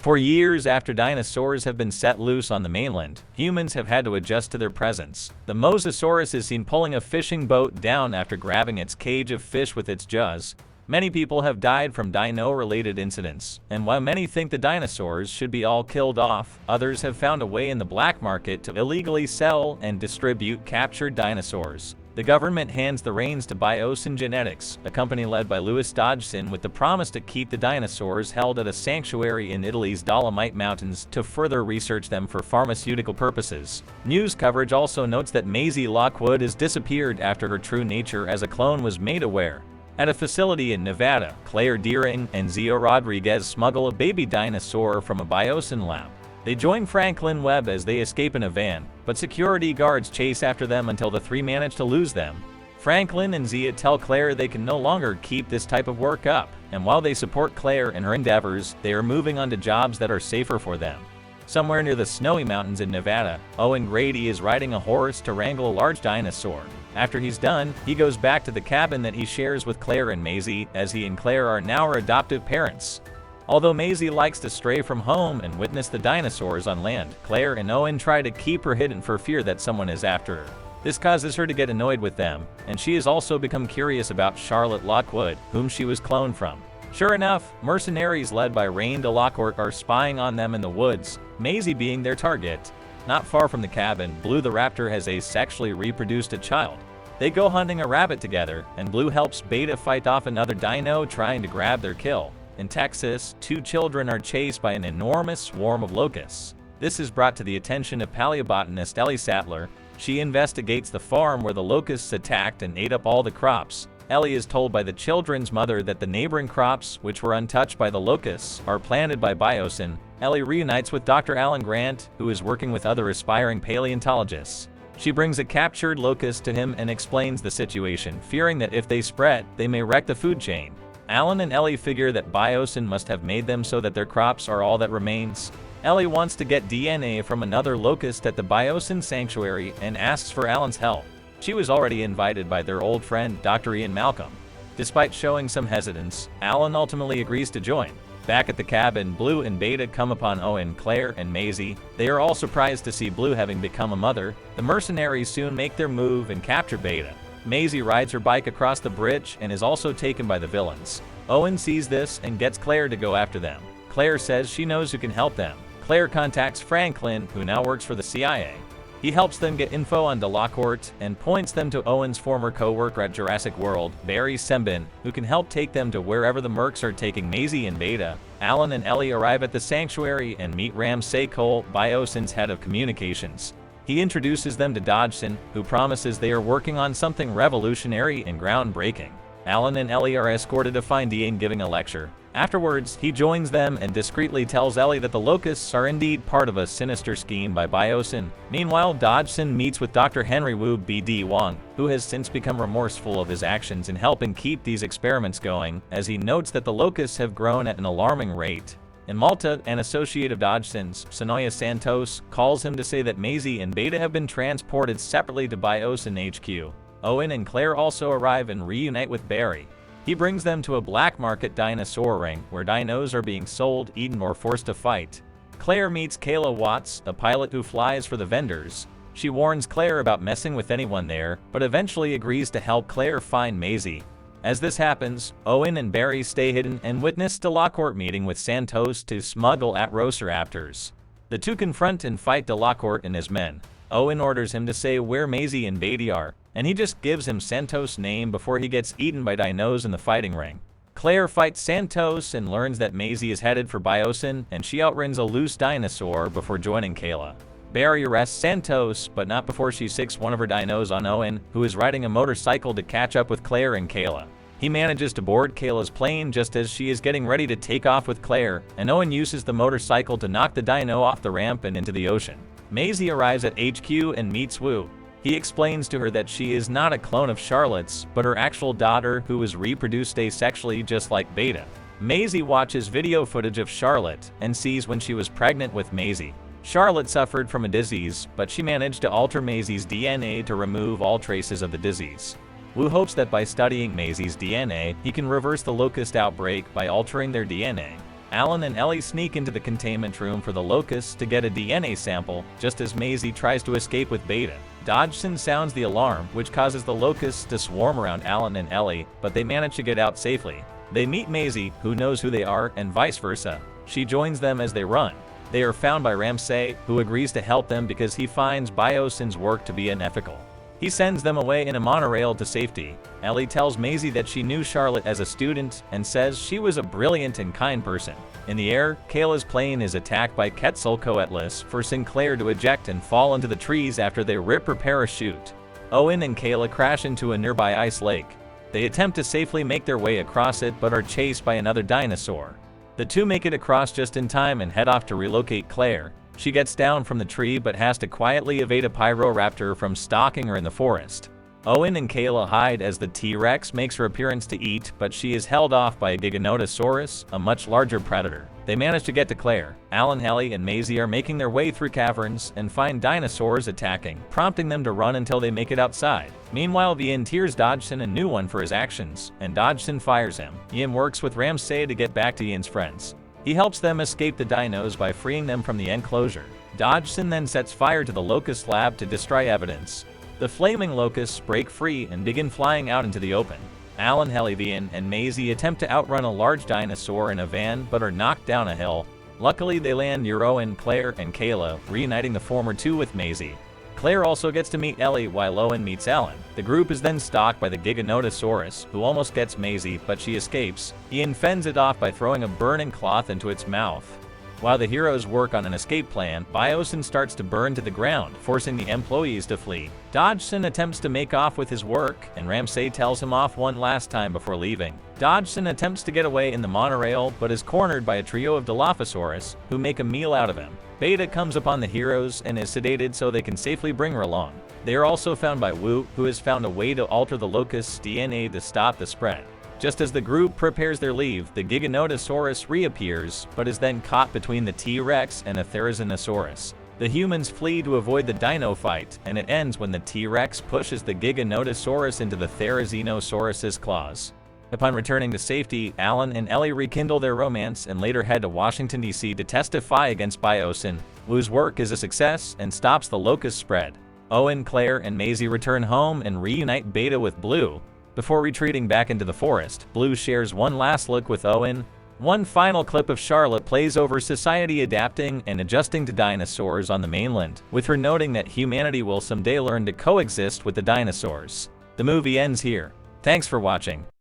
For years after dinosaurs have been set loose on the mainland, humans have had to adjust to their presence. The Mosasaurus is seen pulling a fishing boat down after grabbing its cage of fish with its jaws. Many people have died from dino-related incidents, and while many think the dinosaurs should be all killed off, others have found a way in the black market to illegally sell and distribute captured dinosaurs. The government hands the reins to Biosyn Genetics, a company led by Dodgson, with the promise to keep the dinosaurs held at a sanctuary in Italy's Dolomite Mountains to further research them for pharmaceutical purposes. News coverage also notes that Maisie Lockwood has disappeared after her true nature as a clone was made aware. At a facility in Nevada, Claire Deering and Zio Rodriguez smuggle a baby dinosaur from a Biosyn lab. They join Franklin Webb as they escape in a van, but security guards chase after them until the three manage to lose them. Franklin and Zia tell Claire they can no longer keep this type of work up, and while they support Claire in her endeavors, they are moving on to jobs that are safer for them. Somewhere near the snowy mountains in Nevada, Owen Grady is riding a horse to wrangle a large dinosaur. After he's done, he goes back to the cabin that he shares with Claire and Maisy, as he and Claire are now her adoptive parents. Although Maisy likes to stray from home and witness the dinosaurs on land, Claire and Owen try to keep her hidden for fear that someone is after her. This causes her to get annoyed with them, and she has also become curious about Charlotte Lockwood, whom she was cloned from. Sure enough, mercenaries led by Rain de Lockwood are spying on them in the woods, Maisy being their target. Not far from the cabin, Blue the raptor has asexually reproduced a child. They go hunting a rabbit together, and Blue helps Beta fight off another dino trying to grab their kill. In Texas, two children are chased by an enormous swarm of locusts. This is brought to the attention of paleobotanist Ellie Sattler. She investigates the farm where the locusts attacked and ate up all the crops. Ellie is told by the children's mother that the neighboring crops, which were untouched by the locusts, are planted by Biosyn. Ellie reunites with Dr. Alan Grant, who is working with other aspiring paleontologists. She brings a captured locust to him and explains the situation, fearing that if they spread, they may wreck the food chain. Alan and Ellie figure that Biosyn must have made them so that their crops are all that remains. Ellie wants to get DNA from another locust at the Biosyn sanctuary and asks for Alan's help. She was already invited by their old friend, Dr. Ian Malcolm. Despite showing some hesitance, Alan ultimately agrees to join. Back at the cabin, Blue and Beta come upon Owen, Claire, and Maisy. They are all surprised to see Blue having become a mother. The mercenaries soon make their move and capture Beta. Maisy rides her bike across the bridge and is also taken by the villains. Owen sees this and gets Claire to go after them. Claire says she knows who can help them. Claire contacts Franklin, who now works for the CIA. He helps them get info on Delacourt and points them to Owen's former co-worker at Jurassic World, Barry Sembin, who can help take them to wherever the mercs are taking Maisy and Beta. Alan and Ellie arrive at the sanctuary and meet Ramsay Cole, Biosyn's head of communications. He introduces them to Dodgson, who promises they are working on something revolutionary and groundbreaking. Alan and Ellie are escorted to find Ian giving a lecture. Afterwards, he joins them and discreetly tells Ellie that the locusts are indeed part of a sinister scheme by Biosyn. Meanwhile, Dodgson meets with Dr. Henry Wu B.D. Wong, who has since become remorseful of his actions in helping keep these experiments going, as he notes that the locusts have grown at an alarming rate. In Malta, an associate of Dodgson's, Sonoya Santos, calls him to say that Maisy and Beta have been transported separately to Biosyn HQ. Owen and Claire also arrive and reunite with Barry. He brings them to a black market dinosaur ring where dinos are being sold, eaten, or forced to fight. Claire meets Kayla Watts, the pilot who flies for the vendors. She warns Claire about messing with anyone there, but eventually agrees to help Claire find Maisy. As this happens, Owen and Barry stay hidden and witness Delacourt meeting with Santos to smuggle Velociraptors. The two confront and fight Delacourt and his men. Owen orders him to say where Maisy and Beta are, and he just gives him Santos' name before he gets eaten by dinos in the fighting ring. Claire fights Santos and learns that Maisy is headed for Biosyn, and she outruns a loose dinosaur before joining Kayla. Barry arrests Santos, but not before she sicks one of her dinos on Owen, who is riding a motorcycle to catch up with Claire and Kayla. He manages to board Kayla's plane just as she is getting ready to take off with Claire, and Owen uses the motorcycle to knock the dino off the ramp and into the ocean. Maisy arrives at HQ and meets Wu. He explains to her that she is not a clone of Charlotte's, but her actual daughter who was reproduced asexually just like Beta. Maisy watches video footage of Charlotte and sees when she was pregnant with Maisy. Charlotte suffered from a disease, but she managed to alter Maisy's DNA to remove all traces of the disease. Wu hopes that by studying Maisy's DNA, he can reverse the locust outbreak by altering their DNA. Alan and Ellie sneak into the containment room for the locust to get a DNA sample, just as Maisie tries to escape with Beta. Dodgson sounds the alarm, which causes the locusts to swarm around Alan and Ellie, but they manage to get out safely. They meet Maisie, who knows who they are, and vice versa. She joins them as they run. They are found by Ramsay, who agrees to help them because he finds Biosyn's work to be unethical. He sends them away in a monorail to safety. Ellie tells Maisie that she knew Charlotte as a student and says she was a brilliant and kind person. In the air, Kayla's plane is attacked by Quetzalcoatlus, forcing Claire to eject and fall into the trees after they rip her parachute. Owen and Kayla crash into a nearby ice lake. They attempt to safely make their way across it but are chased by another dinosaur. The two make it across just in time and head off to relocate Claire. She gets down from the tree but has to quietly evade a pyroraptor from stalking her in the forest. Owen and Kayla hide as the T-Rex makes her appearance to eat, but she is held off by a Giganotosaurus, a much larger predator. They manage to get to Claire. Alan, Ellie, and Maisie are making their way through caverns and find dinosaurs attacking, prompting them to run until they make it outside. Meanwhile, Ian tears Dodgson a new one for his actions, and Dodgson fires him. Ian works with Ramsay to get back to Ian's friends. He helps them escape the dinos by freeing them from the enclosure. Dodgson then sets fire to the locust lab to destroy evidence. The flaming locusts break free and begin flying out into the open. Alan, Ian, and Maisie attempt to outrun a large dinosaur in a van but are knocked down a hill. Luckily, they land near Owen, Claire, and Kayla, reuniting the former two with Maisie. Claire also gets to meet Ellie while Owen meets Alan. The group is then stalked by the Giganotosaurus, who almost gets Maisie, but she escapes. Ian fends it off by throwing a burning cloth into its mouth. While the heroes work on an escape plan, Biosyn starts to burn to the ground, forcing the employees to flee. Dodgson attempts to make off with his work, and Ramsay tells him off one last time before leaving. Dodgson attempts to get away in the monorail, but is cornered by a trio of Dilophosaurus, who make a meal out of him. Beta comes upon the heroes and is sedated so they can safely bring her along. They are also found by Wu, who has found a way to alter the locust's DNA to stop the spread. Just as the group prepares their leave, the Giganotosaurus reappears, but is then caught between the T-Rex and a Therizinosaurus. The humans flee to avoid the dino fight, and it ends when the T-Rex pushes the Giganotosaurus into the Therizinosaurus's claws. Upon returning to safety, Alan and Ellie rekindle their romance and later head to Washington, D.C. to testify against Biosyn. Wu's work is a success and stops the locust spread. Owen, Claire, and Maisie return home and reunite Beta with Blue. Before retreating back into the forest, Blue shares one last look with Owen. One final clip of Charlotte plays over society adapting and adjusting to dinosaurs on the mainland, with her noting that humanity will someday learn to coexist with the dinosaurs. The movie ends here. Thanks for watching.